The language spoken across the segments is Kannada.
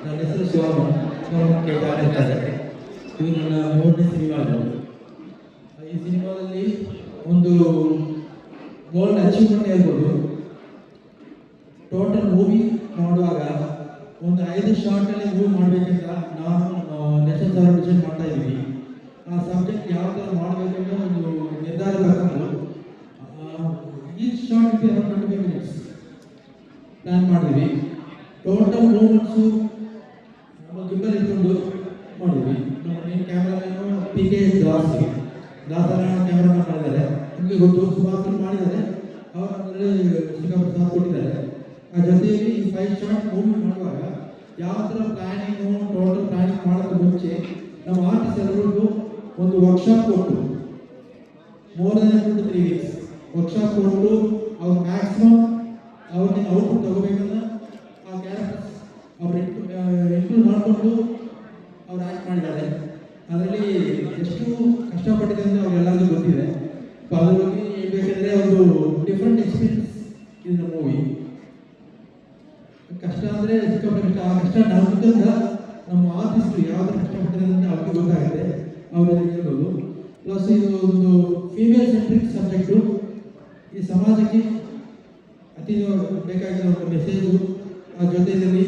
ನನ್ನ ಹೆಸರು ಶಿವರಾಮ್ ಕೇದಾರ್ ಇದ್ದಾರೆ. ಇದು ನನ್ನ 3ನೇ ಸಿನಿಮಾ. ಈ ಸಿನಿಮಾದಲ್ಲಿ ಒಂದು ಗೋಲ್ಡ್ ಅಚೀವ್ಮೆಂಟ್ ಹೇಳ್ಬೋದು. ಟೋಟಲ್ ಮೂವಿ ಮಾಡುವಾಗ ಒಂದು 5 ಶಾರ್ಟಲ್ಲಿ ಮೂವಿ ಮಾಡಬೇಕಂತ ನಾನು ನೇಷನ್ ಸರ್ ಡಿಸೈನ್ ಮಾಡ್ತಾ ಇದ್ದೀವಿ. ಆ ಸಬ್ಜೆಕ್ಟ್ ಯಾವ ಥರ ಮಾಡಬೇಕಂತ ಒಂದು ನಿರ್ಧಾರ ತಗೊಂಡು ಈಚ್ ಶಾರ್ಟ್ 25 ಮಿನಿಟ್ಸ್ ಪ್ಲ್ಯಾನ್ ಮಾಡಿದ್ವಿ. ಟೋಟಲ್ ಮೂಮೆಂಟ್ಸು ನಮ್ಮ ಗಿಂಬಲ್ ಇಟ್ಕೊಂಡು ಮಾಡಿದ್ವಿ. ನಮ್ಮ ಮೇನ್ ಕ್ಯಾಮ್ರಾಮನ್ನು PK ದಾಸರ ಕ್ಯಾಮ್ರಾಮನ್ ಮಾಡಿದ್ದಾರೆ. ನಿಮಗೆ ಗೊತ್ತು, ಸುಭಾಷ್ ಮಾಡಿದ್ದಾರೆ. ಅವರು ಅದರಲ್ಲಿ ಸಿಕ್ಕಾಪಟ್ಟೆ ಸಾಥ್ ಕೊಟ್ಟಿದ್ದಾರೆ. ಆ ಜೊತೆಯಲ್ಲಿ ಈ 5 ಶಾರ್ಟ್ ಮೂವಿ ಮಾಡುವಾಗ ಯಾವ ಥರ ಪ್ಲ್ಯಾನಿಂಗು, ಟೋಟಲ್ ಪ್ಲ್ಯಾನಿಂಗ್ ಮಾಡೋಕ್ಕೆ ಮುಂಚೆ ನಮ್ಮ ಆರ್ಟಿಸ್ಟ್ ಎಲ್ಲರಿಗೂ ಒಂದು ವರ್ಕ್ಶಾಪ್ ಕೊಟ್ಟು ಮೋರ್ ದೆನ್ 3 ವೀಕ್ಸ್ ವರ್ಕ್ಶಾಪ್ ಕೊಟ್ಟು ಅವ್ರು ಮ್ಯಾಕ್ಸಿಮಮ್ ಅವ್ರಿಗೆ ಔಟ್ಪುಟ್ ತಗೋಬೇಕನ್ನ ಆ ಕ್ಯಾರೆಕ್ಟರ್ಸ್ ಅವ್ರು ಇಂಕ್ಲೂಡ್ ಮಾಡಿಕೊಂಡು ಅವ್ರು ಆ್ಯಕ್ಟ್ ಮಾಡಿದ್ದಾರೆ. ಅದರಲ್ಲಿ ಎಷ್ಟು ಕಷ್ಟಪಟ್ಟಿದೆ ಅಂತ ಅವ್ರಿಗೆಲ್ಲರಿಗೂ ಗೊತ್ತಿದೆ. ಸೊ ಅದ್ರ ಬಗ್ಗೆ ಹೇಳ್ಬೇಕಂದ್ರೆ ಒಂದು ಡಿಫ್ರೆಂಟ್ ಎಕ್ಸ್ಪೀರಿಯನ್ಸ್ ಇದು ನಮ್ಮ ಮೂವಿ. ಕಷ್ಟ ಅಂದರೆ ಸಿಕ್ಕಾಪಟ್ಟೆ ಕಷ್ಟ. ಆ ಕಷ್ಟ ನಮ್ಮಿಂದ ನಮ್ಮ ಆರ್ಟಿಸ್ಟು ಯಾವ ಥರ ಕಷ್ಟಪಟ್ಟಿದೆ ಅಂತ ಅವ್ರಿಗೆ ಗೊತ್ತಾಗುತ್ತೆ, ಅವರಲ್ಲಿ ಹೇಳ್ಬೋದು. ಪ್ಲಸ್ ಇದು ಒಂದು ಫೀಮೇಲ್ ಸೆಂಟ್ರಿಕ್ ಸಬ್ಜೆಕ್ಟು. ಈ ಸಮಾಜಕ್ಕೆ ಅತಿ ಬೇಕಾಗಿರೋ ಒಂದು ಮೆಸೇಜು. ಆ ಜೊತೆಯಲ್ಲಿ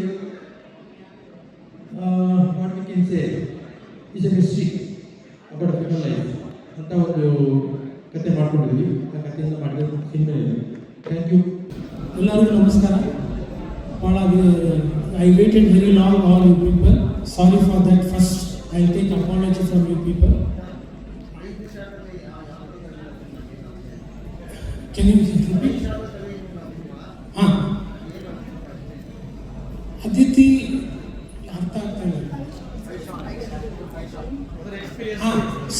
what we can say is a mystery about female life ಅಂತ ಒಂದು ಕತೆ ಮಾಡ್ಕೊಂಡಿದ್ವಿ. ಆ ಕಥೆಯಿಂದ ಮಾಡಿದ ಸಿನಿಮಾ ಇದೆ. Thank you. ಎಲ್ಲರಿಗೂ ನಮಸ್ಕಾರ. I waited very long, all you people. Sorry for that. First, I'll take apology from you people. Can you repeat? Aditi,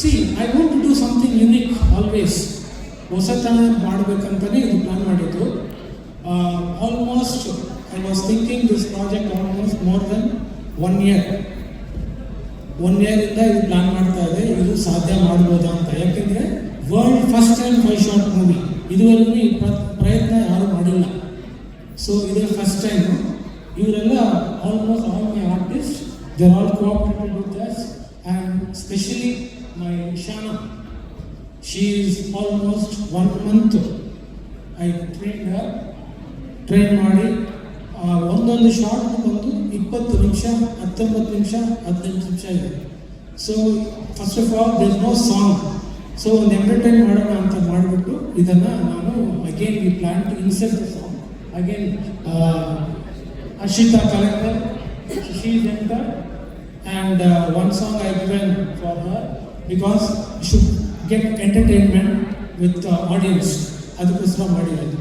see, I want to do something unique always. ಹೊಸತನ ಮಾಡಬೇಕಂತಲೇ ಇದು ಪ್ಲಾನ್ ಮಾಡಿದ್ದು. Almost I was thinking this project almost more than 1 year. 1 year ಇಂದ ಇದು ಪ್ಲಾನ್ ಮಾಡ್ತಾ ಇದೆ. ಇದು ಸಾಧ್ಯ ಮಾಡ್ಬೋದಾ ಅಂತ. ಯಾಕೆಂದರೆ world first time 5 short movie. ಇದುವರೆಗೂ ಈ ಪ್ರಯತ್ನ ಯಾರೂ ಮಾಡಿಲ್ಲ. ಸೊ ಇದೇ ಫಸ್ಟ್ ಟೈಮು. ಇವರೆಲ್ಲ almost all my artist, they are all cooperated with us. And specially my Shana, she is almost 1 month I train ಮಾಡಿ ಒಂದೊಂದು ಶಾರ್ಟ್ ಬಂದು 20 ನಿಮಿಷ, 19 ನಿಮಿಷ, 15 ನಿಮಿಷ ಇದೆ. So first of all there is no song. So ಒಂದು ಎಂಟರ್ಟೈನ್ ಮಾಡೋಣ ಅಂತ ಮಾಡಿಬಿಟ್ಟು ಇದನ್ನು ನಾನು again we plan to insert the song again. Ashita collector, she is enter, and one song I given for her because you should get entertainment with the audience. ಅದಕ್ಕೋಸ್ಕರ ಮಾಡಿರೋದು.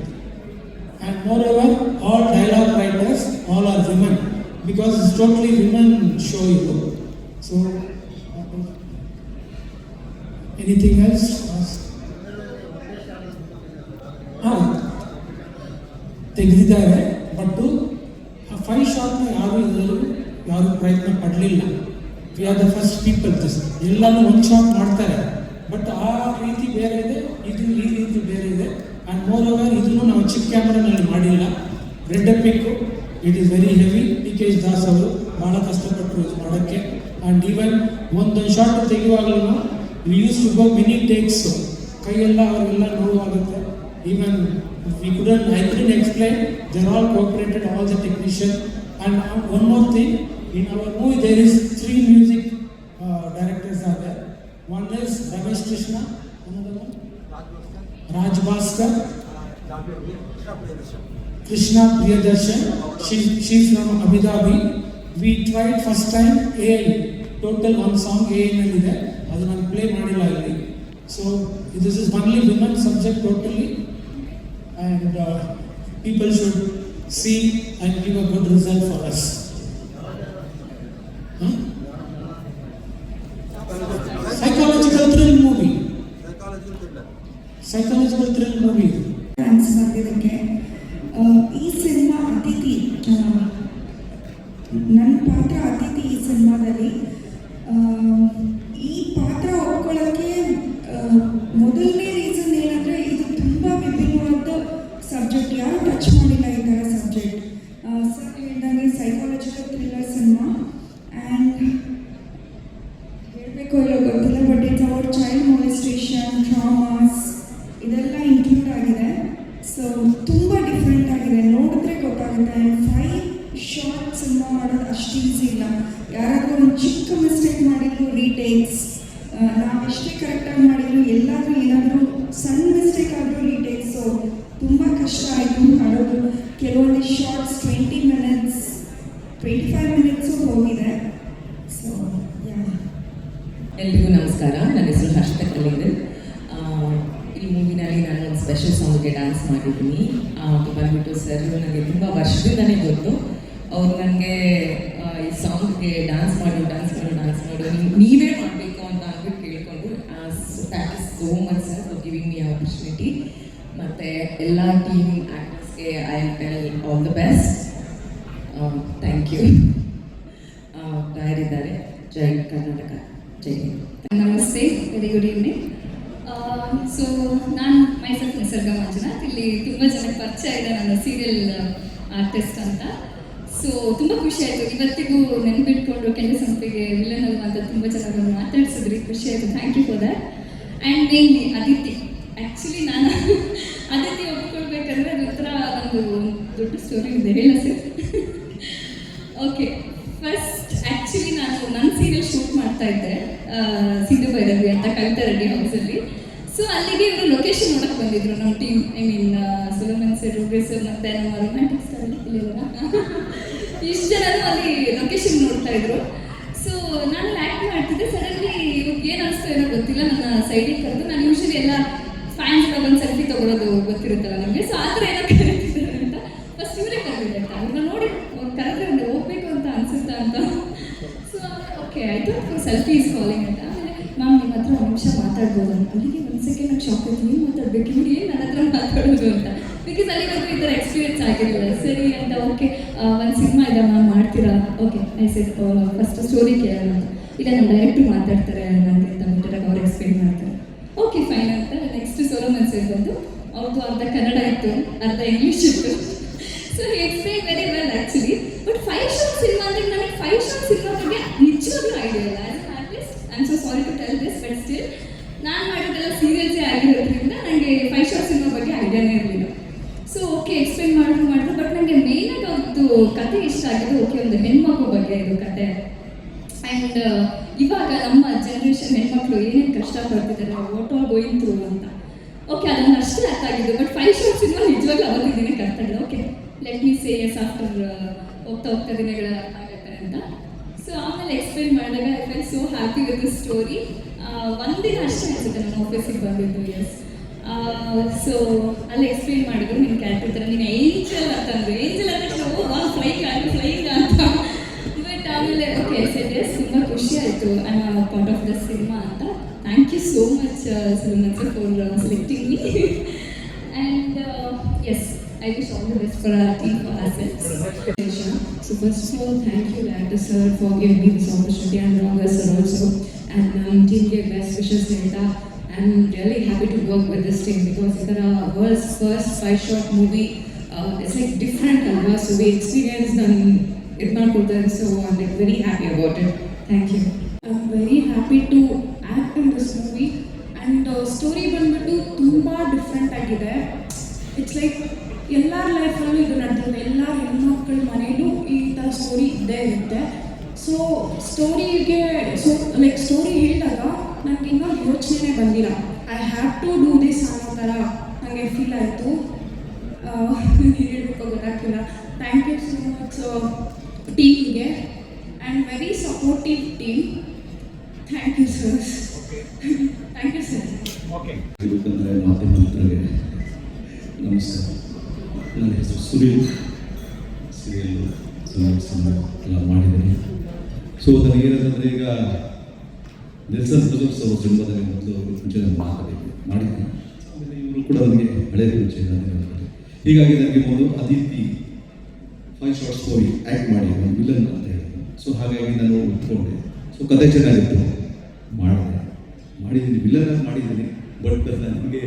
And moreover, all dialogue writers, all are women because it's totally women show you. So, anything else? ತೆಗೆದಿದ್ದಾರೆ. ಬಟ್ 5 ಶಾರ್ಟ್ನ ಯಾರು ಪ್ರಯತ್ನ ಪಡಲಿಲ್ಲ. We are the first people. ಎಲ್ಲನೂ 1 ಶಾರ್ಟ್ ಮಾಡ್ತಾರೆ. ಬಟ್ ಆ ರೀತಿ ಬೇರೆ ಇದೆ, ಇದು ಈ ರೀತಿ ಬೇರೆ ಇದೆ. ಆ್ಯಂಡ್ ಮೋರ್ ಓವರ್ ಇದನ್ನು ನಾವು ಚಿಕ್ಕ ಕ್ಯಾಮ್ರಾನಲ್ಲಿ ಮಾಡಿಲ್ಲ. Red epic, it is very heavy. PK Das ಅವರು ಭಾಳ ಕಷ್ಟಪಟ್ಟರು ಇದು ಮಾಡೋಕ್ಕೆ. ಆ್ಯಂಡ್ ಈವನ್ ಒಂದು ಶಾರ್ಟ್ ತೆಗೆಯುವಾಗಲೂ we use to go many takes. ಕೈಯೆಲ್ಲ ಅವರೆಲ್ಲ ನೋವಾಗುತ್ತೆ. Even I couldn't explain. They're all cooperated, all the technicians. And one more thing, in our movie there is 3 music directors are there. One is Ramesh Krishna, another one Raj Bhaskar, Krishna Priyadarshan. She's from Abu Dhabi. We tried first time AI, total 1 song AI nalide. Adu nan play madilla illi. So this is only women subject totally. And people should see and give a good result for us. Psychological thrill movie. Thanks ಆಗಿದ್ದಕ್ಕೆ. ಈ ಸಿನಿಮಾ ಅತಿಥಿ, ನನ್ನ ಪಾತ್ರ ಅತಿಥಿ ಈ ಸಿನಿಮಾದಲ್ಲಿ. ಈ ಪಾತ್ರ ಒಪ್ಕೊಳ್ಳೋಕ್ಕೆ ಮೊದಲನೇ ರೀಸನ್ ಏನಂದರೆ ಇದು ತುಂಬ ವಿಭಿನ್ನವಾದ ಸಬ್ಜೆಕ್ಟ್. ಯಾರು ಟಚ್ ಮಾಡಿಲ್ಲ ಈ ಥರ ಸಬ್ಜೆಕ್ಟ್. ಸರ್ ಹೇಳಿದಂಗೆ ಸೈಕಾಲಜಿಕಲ್ ಥ್ರಿಲ್ಲರ್ ಸಿನಿಮಾ. ಸಿನಿಮಾ ಮಾಡೋದು ಅಷ್ಟು ಈಸಿ ಇಲ್ಲ. ಯಾರಾದರೂ ಒಂದು ಚಿಕ್ಕ ಮಿಸ್ಟೇಕ್ ಮಾಡಿದ್ರು ರೀಟೇಕ್ಸ್, ನಾವೆಷ್ಟೇ ಕರೆಕ್ಟಾಗಿ ಮಾಡಿದ್ರು ಎಲ್ಲಾದರೂ ಏನಾದರೂ ಸಣ್ಣ ಮಿಸ್ಟೇಕ್ ಆದರೂ ರೀಟೇಕ್ಸ್. ಸೊ ತುಂಬ ಕಷ್ಟ ಆಯಿತು ಮಾಡೋದು. ಕೆಲವೊಂದು ಶಾರ್ಟ್ಸ್ 20 minutes 25 minutes ಹೋಗಿದೆ. ಸೊ ಎಲ್ರಿಗೂ ನಮಸ್ಕಾರ. ನನ್ನ ಹೆಸರು ಹರ್ಷಿತಾ ಕಲ್ಲಿಂಗಲ್. ಈ ಮೂವಿನಲ್ಲಿ ನಾನು ಒಂದು ಸ್ಪೆಷಲ್ ಸಾಂಗ್ಗೆ ಡ್ಯಾನ್ಸ್ ಮಾಡಿದ್ದೀನಿ. ಅದು ಬಂದ್ಬಿಟ್ಟು ಸರ್ ನನಗೆ ತುಂಬ ವರ್ಷದಿಂದನೇ ಗೊತ್ತು. ಅವ್ರು ನನಗೆ ಈ ಸಾಂಗ್ಗೆ ಡ್ಯಾನ್ಸ್ ಮಾಡು ನೀವೇ ಮಾಡಬೇಕು ಅಂತ ಅಂದ್ಬಿಟ್ಟು ಕೇಳಿಕೊಂಡು thank you so much sir for giving me opportunity. ಮತ್ತು ಎಲ್ಲ ಟೀಮ್ ಆ್ಯಕ್ಟರ್ಸ್ಗೆ I tell all the best. Thank you. ತಯಾರಿದ್ದಾರೆ. ಜೈ ಕರ್ನಾಟಕ, ಜೈ ಹಿಂದ್. ನಮಸ್ತೆ, ವೆರಿ ಗುಡ್ ಈವ್ನಿಂಗ್. ಸೊ ನಾನು ಮೈಸೆಲ್ಫ್ ನಿಸರ್ಗ ಮಂಜುನಾಥ್. ಇಲ್ಲಿ ತುಂಬ ಜನಕ್ಕೆ ಪರಿಚಯ ಇದೆ ನನ್ನ ಸೀರಿಯಲ್ ಆರ್ಟಿಸ್ಟ್ ಅಂತ. ಸೊ ತುಂಬ ಖುಷಿ ಆಯಿತು. ಇವತ್ತಿಗೂ ನೆನಪಿಟ್ಕೊಂಡು ಕೆಂಡ ಸಂಪಿಗೆ ವಿಲನ್ ಅಲ್ವಾ ಅಂತ ತುಂಬ ಜನ ಬಂದು ಮಾತಾಡ್ಸಿದ್ರಿ. ಖುಷಿ ಆಯಿತು. Thank you for that. And mainly Aditi. Actually ನಾನು ಅದಿತಿ ಒಪ್ಕೊಳ್ಬೇಕಂದ್ರೆ ಅದೊಂಥರ ಒಂದು ದೊಡ್ಡ ಸ್ಟೋರಿ ಇದೆ, ಹೇಳ ಸರ್? ಓಕೆ, ಫಸ್ಟ್ ಆ್ಯಕ್ಚುಲಿ ನಾನು ನನ್ನ ಸೀರಿಯಲ್ ಶೂಟ್ ಮಾಡ್ತಾ ಇದ್ದೆ, ಸಿಂಧು ಭೈರವಿ ಅಂತ ಕವಿತಾ ರೆಡ್ಡಿ ಹೌಸಲ್ಲಿ. ಸೊ ಅಲ್ಲಿಗೆ ಇವರು ಲೊಕೇಶನ್ ನೋಡೋಕ್ಕೆ ಬಂದಿದ್ರು ನಮ್ಮ team. I mean Suleman sir, ರುಗ್ರಿ ಸರ್ ಮತ್ತು ನಮ್ಮ ರೊಮ್ಯಾಂಟಿಕ್ ಸ್ಟಾರ್ ಇಲ್ಲಿಲ್ಲ ಇಷ್ಟು ಜನರು ಅಲ್ಲಿ ಲೊಕೇಶನ್ ನೋಡ್ತಾ ಇದ್ರು. ಸೊ ನಾನು ಆ್ಯಕ್ಟ್ ಮಾಡ್ತಿದ್ದೆ. ಸಡನ್ಲಿ ಇವಾಗ ಏನು ಅನಿಸ್ತು ಏನೋ ಗೊತ್ತಿಲ್ಲ, ನನ್ನ ಸೈಡಿಗೆ ಕರೆದು, ನಾನು ಯೂಶಲಿ ಎಲ್ಲ ಫ್ಯಾನ್ಸ್ ಒಂದು ಸೆಲ್ಫಿ ತೊಗೊಳೋದು ಗೊತ್ತಿರುತ್ತಲ್ಲ ನಮಗೆ. ಸೊ ಆ ಥರ ಏನೋ ಕರೀತಿದ್ದಾರೆ ಅಂತ ಫಸ್ಟ್ ಇವರೇ ಕರೆದಿದೆ ಅಂತ ಅವ್ರನ್ನ ನೋಡಿ ಅವ್ರು ಕರೆದ್ರೆ ಒಂದು ಹೋಗ್ಬೇಕು ಅಂತ ಅನಿಸುತ್ತಾ ಅಂತ. ಸೊ ಓಕೆ ಆಯಿತು, ಸೆಲ್ಫಿ ಈಸ್ ಕಾಲಿಂಗ್ ಅಂತ. ಆಮೇಲೆ ಮ್ಯಾಮ್ ನಿಮ್ಮ ಹತ್ರ ಒಂದು ನಿಮಿಷ ಮಾತಾಡ್ಬೋದು ಅಂತ. ಅಲ್ಲಿಗೆ ಒಂದು ಸೆಕೆಂಡ್ ನಂಗೆ ಶಾಕ್ ಆಯ್ತು, ಏನು ಮಾತಾಡಬೇಕು ಇವ್ರು, ಏನು ನನ್ನ ಹತ್ರ ಮಾತಾಡೋದು ಅಂತ. ಬಿಕಾಸ್ ಅಲ್ಲಿವರೆಗೂ ಈ ಥರ ಎಕ್ಸ್ಪೀರಿಯನ್ಸ್ ಆಗಿರಲಿಲ್ಲ. ಸರಿ ಅಂತ ಓಕೆ, ಒಂದು ಸಿನಿಮಾ ಇದೆ ಮ್ಯಾಮ್, ಮಾಡ್ತೀರಾ? Okay I said first story ಕೇಳೋಣ ಅಂತ. ಇಲ್ಲ ನಮ್ಮ ಡೈರೆಕ್ಟ್ರು ಮಾತಾಡ್ತಾರೆ ನನಗೆ ಅಂತ ಬಿಟ್ಟರೆ ಅವ್ರು ಎಕ್ಸ್ಪ್ಲೇನ್ ಮಾಡ್ತಾರೆ. ಓಕೆ ಫೈನ್ ಅಂತ. ನೆಕ್ಸ್ಟ್ ಸೋಲೋಮನ್ ಸರ್ ಬಂದು ಅವ್ರದ್ದು ಅರ್ಧ ಕನ್ನಡ ಇತ್ತು, ಅರ್ಧ ಇಂಗ್ಲೀಷ್ ಇತ್ತು. So he explain very well actually. But 5 shot cinema ಅಂದರೆ ನನಗೆ 5 ಶಾಟ್ ಸಿನಿಮಾ ಬಗ್ಗೆ ನಿಜವಾಗ್ಲೂ ಐಡಿಯಾ ಇಲ್ಲ. As an artist I am so sorry to tell this, but still ನಾನು ಮಾಡೋದೆಲ್ಲ ಸೀರಿಯಲ್ಸೇ ಆಗಿರೋದ್ರಿಂದ ನನಗೆ 5 ಶಾಟ್ ಸಿನಿಮಾ ಬಗ್ಗೆ ಐಡಿಯಾನೇ ಇರಲಿಲ್ಲ. ಸೊ ಓಕೆ ಎಕ್ಸ್ಪ್ಲೇನ್ ಮಾಡಿದ್ರು. ಬಟ್ ನನಗೆ ಮೇಯ್ನಾಗಿ ಅವ್ರದ್ದು ಕತೆ ಇಷ್ಟ ಆಗಿದ್ದು, ಓಕೆ ಒಂದು ಹೆಣ್ಮಗು ಬಗ್ಗೆ ಇದು ಕತೆ. ಆ್ಯಂಡ್ ಇವಾಗ ನಮ್ಮ ಜನ್ರೇಷನ್ ಹೆಣ್ಮಕ್ಳು ಏನೇನು ಕಷ್ಟಪಡ್ತಿದ್ದಾರೆ, ವಾಟ್ ಆಲ್ ಗೋಯಿಂಗ್ ಥ್ರೂ ಅಂತ. ಓಕೆ ಅದನ್ನು ಅಷ್ಟೇ ಅರ್ಥ ಆಗಿದ್ದು. ಬಟ್ 5 ಶಾಟ್ ಸಿನಿಮಾ ನಿಜವಾಗ್ಲೂ ಅವತ್ತಿನ ದಿನಕ್ಕೆ ಅರ್ಥ ಆಗಿಲ್ಲ. Okay let me say as after ಹೋಗ್ತಾ ದಿನಗಳ ಅರ್ಥ ಆಗುತ್ತೆ ಅಂತ. ಸೊ ಆಮೇಲೆ ಎಕ್ಸ್ಪ್ಲೇನ್ ಮಾಡಿದಾಗ I felt so happy with the story. ಒಂದಿನ ಅಷ್ಟೇ ಅನಿಸುತ್ತೆ ನಮ್ಮ ಆಫೀಸಿಗೆ ಬಂದಿದ್ದು. ಎಸ್ ಸೊ ಅಲ್ಲಿ ಎಕ್ಸ್ಪ್ಲೇನ್ ಮಾಡಿದ್ರು, ನಿನ್ನ ಕ್ಯಾರೆಕ್ಟರ್ ಥರ ನೀನು ಏಂಜಲ್ ಅಂತಂದ್ರು. ಏಂಜಲ್ ಅಂತ ಫ್ಲೈಂಗ್ ಅಂತ. ಬಟ್ ಆಮೇಲೆ ಓಕೆ ಸೆಟ್ ಎಸ್, ತುಂಬ ಖುಷಿ ಆಯಿತು I am part of the cinema ಅಂತ. Thank you so much Suleman sir for selecting me. And yes I wish all the best for our team, for ourselves. So first of all, thank you, Director Sir, for giving me this opportunity, and Ranga Sir also. And team gave best wishes, Nita. I'm really happy to work with this team because it's our world's first 5-shot movie. It's like different, so we experienced it not good, so I'm like very happy about it. Thank you. I'm very happy to act in this movie, and story ಬಂದ್ಬಿಟ್ಟು ತುಂಬ ಡಿಫ್ರೆಂಟ್ ಆಗಿದೆ. ಇಟ್ಸ್ ಲೈಕ್ ಎಲ್ಲರ ಲೈಫಲ್ಲೂ ಇದು ನಡೆದಿದೆ, ಎಲ್ಲ ಹೆಣ್ಮಕ್ಳ ಮನೇಲೂ ಈ ಥರ ಸ್ಟೋರಿ ಇದ್ದೇ ಇರುತ್ತೆ. ಸೊ ಸ್ಟೋರಿಗೆ ಸ್ಟೋರಿ ಹೇಳಿದಾಗ ನನಗೆ ಇನ್ನೂ ಯೋಚನೆ ಬಂದಿಲ್ಲ. I have to do this ಅನ್ನೋ ಥರ ನನಗೆ ಫೀಲ್ ಆಯಿತು. ಹೇಳಬೇಕು ಗೊತ್ತಾಗ್ತಿಲ್ಲ. ಥ್ಯಾಂಕ್ ಯು ಸೋ ಮಚ್ ಟೀಮ್ಗೆ and very supportive team. Thank you sir. Thank you sir. ಇದಕ್ಕಂದರೆ ಮಾಧ್ಯಮ ಮಿತ್ರರಿಗೆ ನಮಸ್ಕಾರ. ನನ್ನ ಹೆಸರು ಸುನೀಲ್. ಸೀರಿಯಲ್ಲು ಎಲ್ಲ ಮಾಡಿದ್ದೀನಿ. ಸೊ ನನಗೇನಂದರೆ ಈಗ ನೆಲ್ಸನ್ ಬ್ರದರ್ಸ್ ಅವರು ಸಿನಿಮಾದಲ್ಲಿ ಮೊದಲು ಮುಂಚೆ ನಾನು ಮಾಡಿದ್ದೀನಿ. ಆಮೇಲೆ ಇವರು ಕೂಡ ನನಗೆ ಹಳೆಯ ಪರಿಚಯ. ಹೀಗಾಗಿ ನನಗೆ ಮೊದಲು ಅದಿತಿ 5 ಶಾರ್ಟ್ ಸ್ಟೋರಿ ಆ್ಯಕ್ಟ್ ಮಾಡಿ ಒಂದು ವಿಲನ್ ಅಂತ ಹೇಳಿದ್ರು. ಸೊ ಹಾಗಾಗಿ ನಾನು ಒಪ್ಕೊಂಡೆ. ಸೊ ಕತೆ ಚೆನ್ನಾಗಿತ್ತು, ಮಾಡಿದ್ದೀನಿ, ವಿಲನ್ ಮಾಡಿದ್ದೀನಿ. ಬಟ್ ನನಗೆ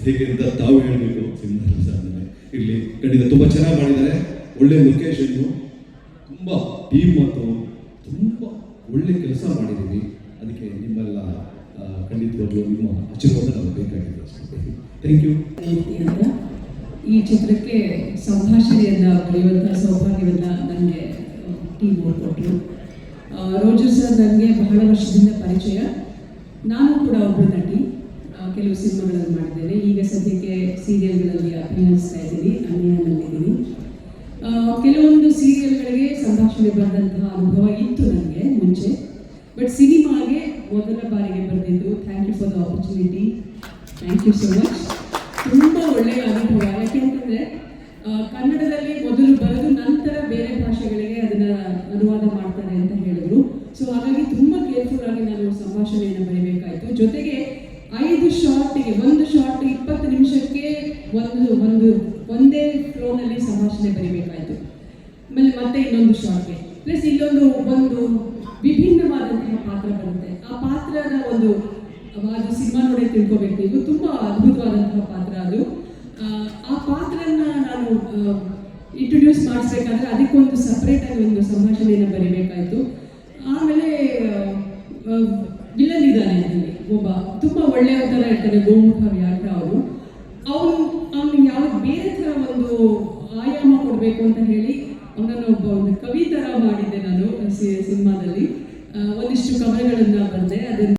ಹೇಗೆ ಅಂತ ತಾವು ಹೇಳಬೇಕು. ಸಿನಿಮಾ ಆದಮೇಲೆ ಇರಲಿ, ಖಂಡಿತ ತುಂಬ ಚೆನ್ನಾಗಿ ಮಾಡಿದ್ದಾರೆ. ಒಳ್ಳೆಯ ಲೊಕೇಶನ್ನು, ತುಂಬ ಟೀಮ್ ಮತ್ತು ತುಂಬ ಒಳ್ಳೆ ಕೆಲಸ ಮಾಡಿದ್ದೀವಿ. ಅದಕ್ಕೆ ನಿಮ್ಮೆಲ್ಲ ಖಂಡಿತವಾಗ್ಲೂ ನಿಮ್ಮ ಆಶೀರ್ವಾದ ನಮಗೆ ಬೇಕಾಗಿದೆ. Thank you. ಅಂತ ಈ ಚಿತ್ರಕ್ಕೆ ಸಂಭಾಷಣೆಯನ್ನು ಬರೆಯುವಂಥ ಸೌಭಾಗ್ಯವನ್ನು ನನಗೆ ಟೀಮ್ ಕೊಟ್ಟರು. ರೋಜರ್ ಸರ್ ನನಗೆ ಬಹಳ ವರ್ಷದಿಂದ ಪರಿಚಯ. ನಾನು ಕೂಡ ಒಬ್ಬರು ನಟಿ, ಕೆಲವು ಸಿನಿಮಾಗಳನ್ನು ಮಾಡಿದ್ದೇನೆ. ಈಗ ಸದ್ಯಕ್ಕೆ ಸೀರಿಯಲ್ಗಳಲ್ಲಿ ಅಭಿನಯಿಸ್ತಾ ಇದ್ದೀನಿ, ಅನ್ಯಾಯದಲ್ಲಿದ್ದೀನಿ. ಕೆಲವೊಂದು ಸೀರಿಯಲ್ಗಳಿಗೆ ಸಂಭಾಷಣೆ ಬರೆದಂತಹ ಅನುಭವ ಇತ್ತು ನನಗೆ ಮುಂಚೆ, ಬಟ್ ಸಿನಿಮಾಗೆ ಮೊದಲ ಬಾರಿಗೆ ಬರೆದಿದ್ದು. Thank you for the opportunity, thank you so much. ತುಂಬ ಒಳ್ಳೆಯ ಅನುಭವ. ಯಾಕೆಂತಂದರೆ ಕನ್ನಡದಲ್ಲಿ ಮೊದಲು ಬರೆದು ನಂತರ ಬೇರೆ ಭಾಷೆಗಳಿಗೆ ಅದನ್ನು ಅನುವಾದ ಮಾಡ್ತಾರೆ ಅಂತ ಹೇಳಿದ್ರು. ಸೊ ಹಾಗಾಗಿ ತುಂಬ ಕೇರ್ಫುಲ್ ಆಗಿ ನಾನು ಸಂಭಾಷಣೆಯನ್ನು ಬರೀಬೇಕಾಯಿತು. ಜೊತೆಗೆ 5 ಶಾರ್ಟಿಗೆ, ಒಂದು ಶಾರ್ಟ್ 20 ನಿಮಿಷಕ್ಕೆ ಒಂದೇ ಫ್ಲೋನಲ್ಲಿ ಸಂಭಾಷಣೆ ಬರೀಬೇಕಾಯಿತು. ಆಮೇಲೆ ಮತ್ತೆ ಇನ್ನೊಂದು ಶಾರ್ಟ್ಗೆ ಪ್ಲಸ್ ಒಂದು ವಿಭಿನ್ನವಾದಂತಹ ಪಾತ್ರ ಬರುತ್ತೆ. ಆ ಪಾತ್ರದ ಅದು ಸಿನಿಮಾ ನೋಡಿ ತಿಳ್ಕೊಬೇಕು ನೀವು. ತುಂಬ ಅದ್ಭುತವಾದಂತಹ ಪಾತ್ರ ಅದು. ಆ ಪಾತ್ರನ ನಾನು ಇಂಟ್ರೊಡ್ಯೂಸ್ ಮಾಡಿಸ್ಬೇಕಾದ್ರೆ ಅದಕ್ಕೊಂದು ಸಪ್ರೇಟಾಗಿ ಒಂದು ಸಂಭಾಷಣೆಯನ್ನು ಬರೀಬೇಕಾಯಿತು. ಆಮೇಲೆ ವಿಲನ್ ಇದ್ದಾನೆ ಅದರಲ್ಲಿ ಒಬ್ಬ, ತುಂಬ ಒಳ್ಳೆಯ ಥರ ಇರ್ತಾನೆ, ಗೋಮುಖ ವ್ಯಾಘ್ರ ಅವರು. ಅವನು ಯಾವ ಬೇರೆ ಥರ ಒಂದು ಆಯಾಮ ಕೊಡಬೇಕು ಅಂತ ಹೇಳಿ ಅವನನ್ನು ಒಂದು ಕವಿ ಥರ ಮಾಡಿದ್ದೆ ನಾನು ಸಿನಿಮಾದಲ್ಲಿ. ಒಂದಿಷ್ಟು ಕವನಗಳನ್ನು ಬರೆದೆ. ಅದನ್ನು